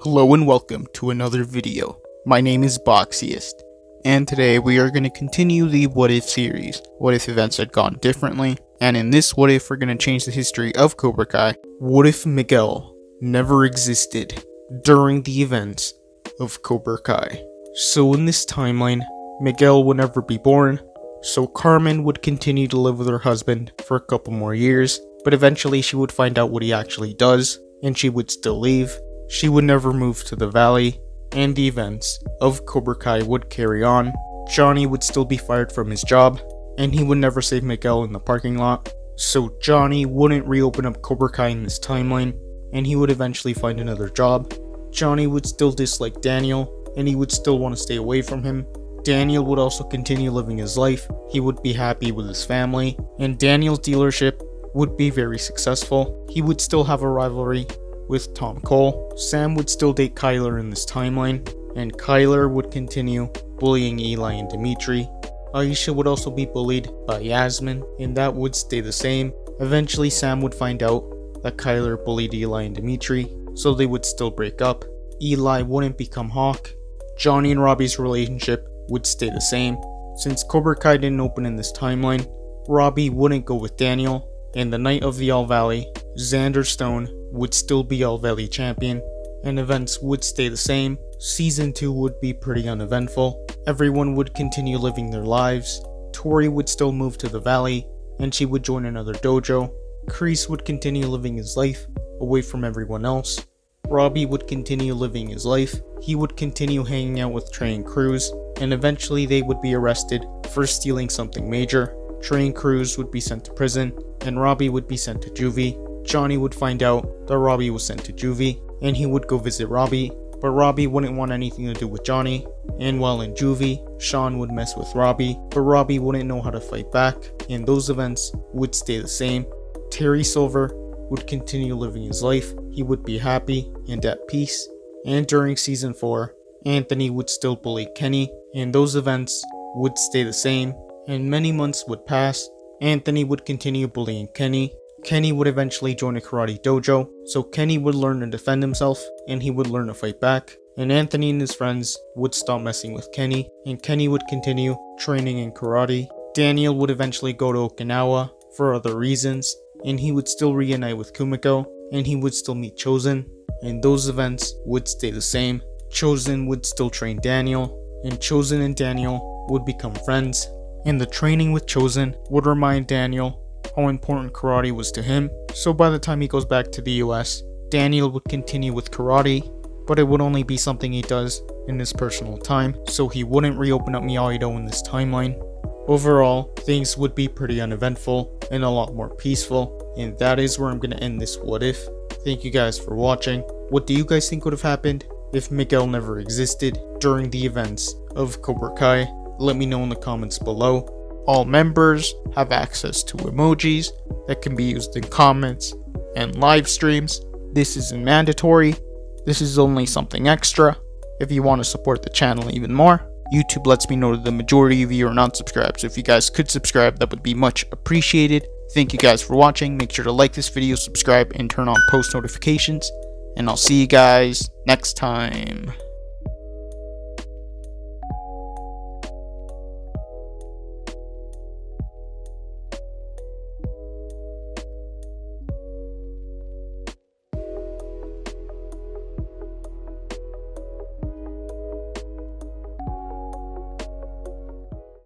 Hello and welcome to another video. My name is Boxiest, and today we are going to continue the What If series. What if events had gone differently? And in this What If, we're going to change the history of Cobra Kai. What if Miguel never existed during the events of Cobra Kai? So in this timeline, Miguel would never be born, so Carmen would continue to live with her husband for a couple more years, but eventually she would find out what he actually does, and she would still leave. She would never move to the valley, and the events of Cobra Kai would carry on. Johnny would still be fired from his job, and he would never save Miguel in the parking lot. So Johnny wouldn't reopen up Cobra Kai in this timeline, and he would eventually find another job. Johnny would still dislike Daniel, and he would still want to stay away from him. Daniel would also continue living his life. He would be happy with his family, and Daniel's dealership would be very successful. He would still have a rivalry with Tom Cole. Sam would still date Kyler in this timeline, and Kyler would continue bullying Eli and Dimitri. Aisha would also be bullied by Yasmin, and that would stay the same. Eventually Sam would find out that Kyler bullied Eli and Dimitri, so they would still break up. Eli wouldn't become Hawk. Johnny and Robbie's relationship would stay the same. Since Cobra Kai didn't open in this timeline, Robbie wouldn't go with Daniel, and the night of the All Valley, Xander Stone would still be All Valley champion, and events would stay the same. Season 2 would be pretty uneventful. Everyone would continue living their lives. Tori would still move to the valley, and she would join another dojo. Kreese would continue living his life away from everyone else. Robbie would continue living his life. He would continue hanging out with Trey and Cruz, and eventually they would be arrested for stealing something major. Trey and Cruz would be sent to prison, and Robbie would be sent to juvie. Johnny would find out that Robbie was sent to juvie, and he would go visit Robbie, but Robbie wouldn't want anything to do with Johnny. And while in juvie, Sean would mess with Robbie, but Robbie wouldn't know how to fight back, and those events would stay the same. Terry Silver would continue living his life. He would be happy and at peace. And during season 4, Anthony would still bully Kenny, and those events would stay the same. And many months would pass. Anthony would continue bullying Kenny. Kenny would eventually join a karate dojo, so Kenny would learn to defend himself, and he would learn to fight back. And Anthony and his friends would stop messing with Kenny, and Kenny would continue training in karate. Daniel would eventually go to Okinawa for other reasons, and he would still reunite with Kumiko, and he would still meet Chosen, and those events would stay the same. Chosen would still train Daniel, and Chosen and Daniel would become friends, and the training with Chosen would remind Daniel how important karate was to him. So by the time he goes back to the US, Daniel would continue with karate, but it would only be something he does in his personal time, so he wouldn't reopen up Miyagi-Do in this timeline. Overall, things would be pretty uneventful and a lot more peaceful, and that is where I'm going to end this What If. Thank you guys for watching. What do you guys think would have happened if Miguel never existed during the events of Cobra Kai? Let me know in the comments below. All members have access to emojis that can be used in comments and live streams. This isn't mandatory. This is only something extra. If you want to support the channel even more, YouTube lets me know that the majority of you are not subscribed, so if you guys could subscribe, that would be much appreciated. Thank you guys for watching. Make sure to like this video, subscribe, and turn on post notifications. And I'll see you guys next time.